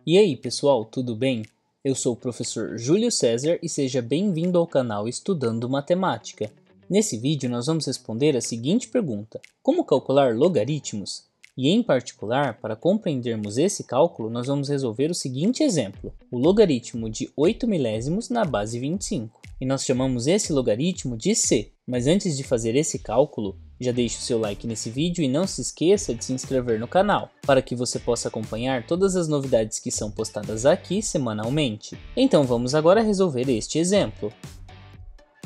E aí, pessoal, tudo bem? Eu sou o professor Júlio César e seja bem-vindo ao canal Estudando Matemática. Nesse vídeo nós vamos responder a seguinte pergunta: como calcular logaritmos? E em particular, para compreendermos esse cálculo, nós vamos resolver o seguinte exemplo: o logaritmo de 8 milésimos na base 25. E nós chamamos esse logaritmo de c. Mas antes de fazer esse cálculo, já deixe o seu like nesse vídeo e não se esqueça de se inscrever no canal, para que você possa acompanhar todas as novidades que são postadas aqui semanalmente. Então vamos agora resolver este exemplo.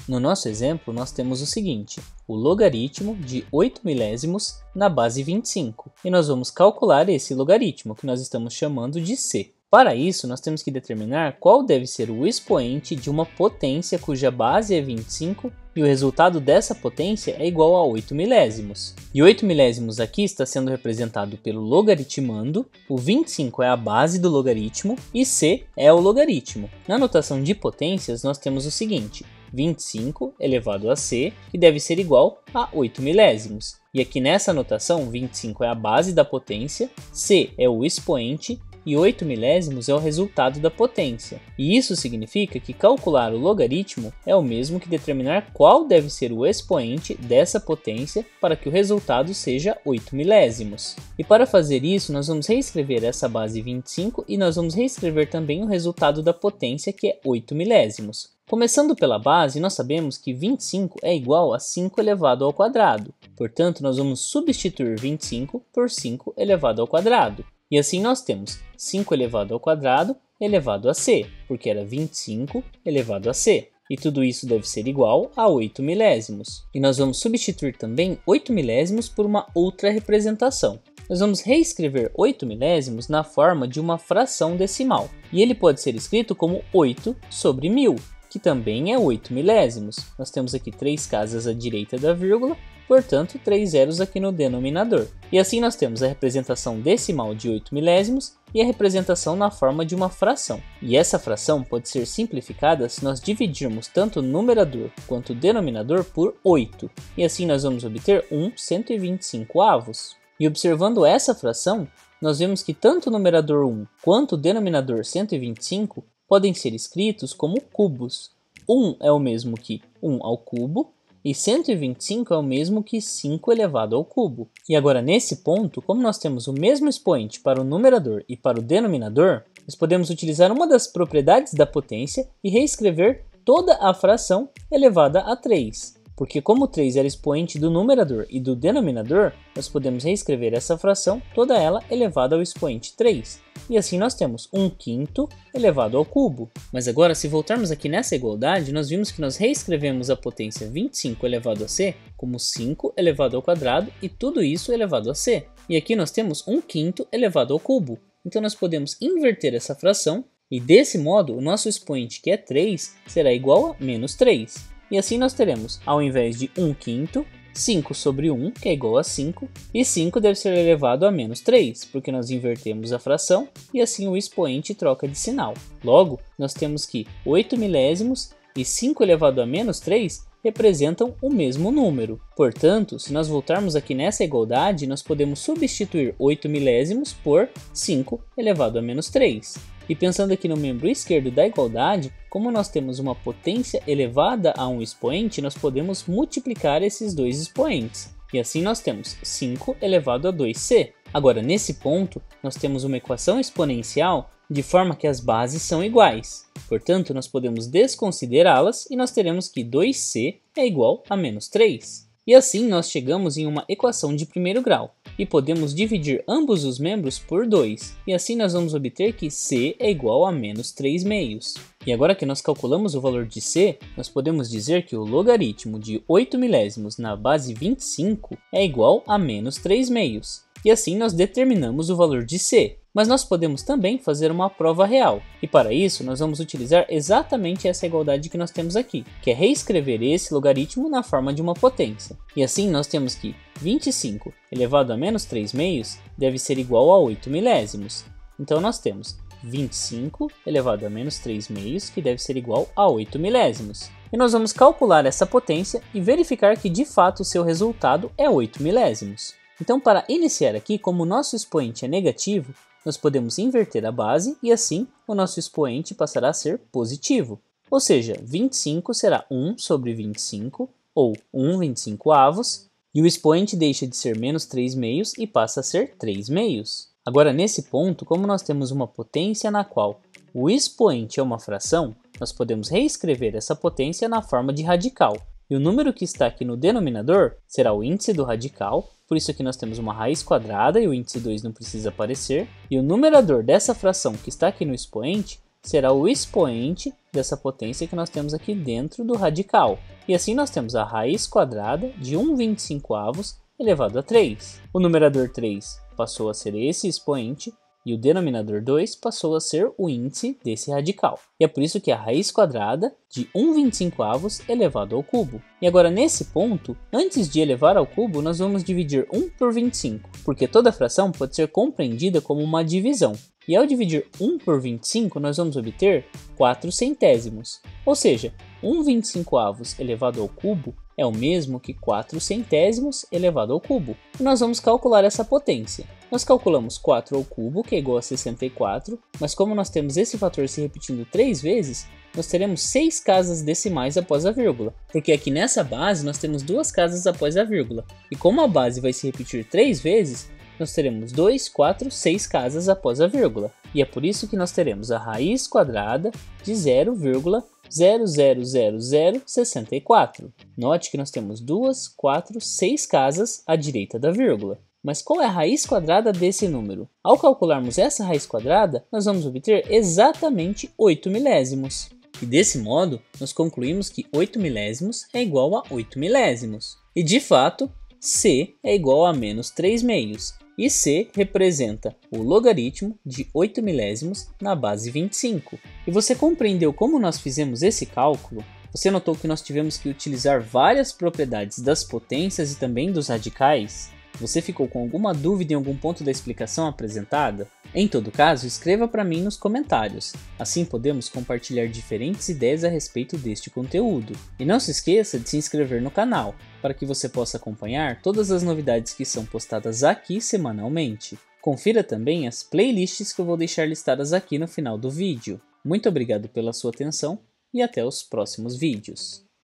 No nosso exemplo, nós temos o seguinte: o logaritmo de 8 milésimos na base 25. E nós vamos calcular esse logaritmo, que nós estamos chamando de c. Para isso, nós temos que determinar qual deve ser o expoente de uma potência cuja base é 25 e o resultado dessa potência é igual a 8 milésimos. E 8 milésimos aqui está sendo representado pelo logaritmando, o 25 é a base do logaritmo e c é o logaritmo. Na notação de potências, nós temos o seguinte: 25 elevado a c, que deve ser igual a 8 milésimos. E aqui nessa notação, 25 é a base da potência, c é o expoente, e 8 milésimos é o resultado da potência. E isso significa que calcular o logaritmo é o mesmo que determinar qual deve ser o expoente dessa potência para que o resultado seja 8 milésimos. E para fazer isso, nós vamos reescrever essa base 25 e nós vamos reescrever também o resultado da potência, que é 8 milésimos. Começando pela base, nós sabemos que 25 é igual a 5 elevado ao quadrado. Portanto, nós vamos substituir 25 por 5 elevado ao quadrado. E assim nós temos 5 elevado ao quadrado elevado a c, porque era 25 elevado a c. E tudo isso deve ser igual a 8 milésimos. E nós vamos substituir também 8 milésimos por uma outra representação. Nós vamos reescrever 8 milésimos na forma de uma fração decimal. E ele pode ser escrito como 8 sobre 1000, que também é 8 milésimos. Nós temos aqui 3 casas à direita da vírgula, portanto 3 zeros aqui no denominador. E assim nós temos a representação decimal de 8 milésimos e a representação na forma de uma fração. E essa fração pode ser simplificada se nós dividirmos tanto o numerador quanto o denominador por 8. E assim nós vamos obter 1/125. E observando essa fração, nós vemos que tanto o numerador 1 quanto o denominador 125 podem ser escritos como cubos. 1 é o mesmo que 1 ao cubo, e 125 é o mesmo que 5 elevado ao cubo. E agora nesse ponto, como nós temos o mesmo expoente para o numerador e para o denominador, nós podemos utilizar uma das propriedades da potência e reescrever toda a fração elevada a 3. Porque como 3 era expoente do numerador e do denominador, nós podemos reescrever essa fração, toda ela elevada ao expoente 3. E assim nós temos 1/5 elevado ao cubo. Mas agora, se voltarmos aqui nessa igualdade, nós vimos que nós reescrevemos a potência 25 elevado a c como 5 elevado ao quadrado e tudo isso elevado a c. E aqui nós temos 1/5 elevado ao cubo. Então nós podemos inverter essa fração e desse modo o nosso expoente, que é 3, será igual a menos 3. E assim nós teremos, ao invés de 1/5, 5 sobre 1, que é igual a 5, e 5 deve ser elevado a menos 3, porque nós invertemos a fração e assim o expoente troca de sinal. Logo, nós temos que 8 milésimos e 5 elevado a menos 3 representam o mesmo número. Portanto, se nós voltarmos aqui nessa igualdade, nós podemos substituir 8 milésimos por 5 elevado a menos 3. E pensando aqui no membro esquerdo da igualdade, como nós temos uma potência elevada a um expoente, nós podemos multiplicar esses dois expoentes. E assim nós temos 5 elevado a 2c. Agora, nesse ponto, nós temos uma equação exponencial de forma que as bases são iguais. Portanto, nós podemos desconsiderá-las e nós teremos que 2c é igual a menos 3. E assim nós chegamos em uma equação de primeiro grau. E podemos dividir ambos os membros por 2. E assim nós vamos obter que c é igual a menos 3 meios. E agora que nós calculamos o valor de c, nós podemos dizer que o logaritmo de 8 milésimos na base 25 é igual a menos 3 meios. E assim nós determinamos o valor de c. Mas nós podemos também fazer uma prova real. E para isso nós vamos utilizar exatamente essa igualdade que nós temos aqui, que é reescrever esse logaritmo na forma de uma potência. E assim nós temos que 25 elevado a menos 3 meios deve ser igual a 8 milésimos. Então nós temos 25 elevado a menos 3 meios, que deve ser igual a 8 milésimos. E nós vamos calcular essa potência e verificar que de fato o seu resultado é 8 milésimos. Então, para iniciar aqui, como o nosso expoente é negativo, nós podemos inverter a base e assim o nosso expoente passará a ser positivo. Ou seja, 25 será 1 sobre 25, ou 1/25avos, e o expoente deixa de ser menos 3 meios e passa a ser 3 meios. Agora, nesse ponto, como nós temos uma potência na qual o expoente é uma fração, nós podemos reescrever essa potência na forma de radical. E o número que está aqui no denominador será o índice do radical, por isso aqui nós temos uma raiz quadrada e o índice 2 não precisa aparecer. E o numerador dessa fração que está aqui no expoente será o expoente dessa potência que nós temos aqui dentro do radical. E assim nós temos a raiz quadrada de 1/25avos elevado a 3. O numerador 3 passou a ser esse expoente e o denominador 2 passou a ser o índice desse radical. E é por isso que a raiz quadrada de 1/25avos elevado ao cubo. E agora nesse ponto, antes de elevar ao cubo, nós vamos dividir 1 por 25, porque toda fração pode ser compreendida como uma divisão. E ao dividir 1 por 25, nós vamos obter 4 centésimos. Ou seja, 1/25avos elevado ao cubo é o mesmo que 4 centésimos elevado ao cubo. E nós vamos calcular essa potência. Nós calculamos 4 ao cubo, que é igual a 64, mas como nós temos esse fator se repetindo 3 vezes, nós teremos 6 casas decimais após a vírgula, porque aqui nessa base nós temos 2 casas após a vírgula. E como a base vai se repetir 3 vezes, nós teremos 2, 4, 6 casas após a vírgula. E é por isso que nós teremos a raiz quadrada de 0,00064. Note que nós temos 2, 4, 6 casas à direita da vírgula. Mas qual é a raiz quadrada desse número? Ao calcularmos essa raiz quadrada, nós vamos obter exatamente 8 milésimos. E desse modo, nós concluímos que 8 milésimos é igual a 8 milésimos. E de fato, C é igual a menos 3 meios. E C representa o logaritmo de 8 milésimos na base 25. E você compreendeu como nós fizemos esse cálculo? Você notou que nós tivemos que utilizar várias propriedades das potências e também dos radicais? Você ficou com alguma dúvida em algum ponto da explicação apresentada? Em todo caso, escreva para mim nos comentários. Assim podemos compartilhar diferentes ideias a respeito deste conteúdo. E não se esqueça de se inscrever no canal, para que você possa acompanhar todas as novidades que são postadas aqui semanalmente. Confira também as playlists que eu vou deixar listadas aqui no final do vídeo. Muito obrigado pela sua atenção e até os próximos vídeos.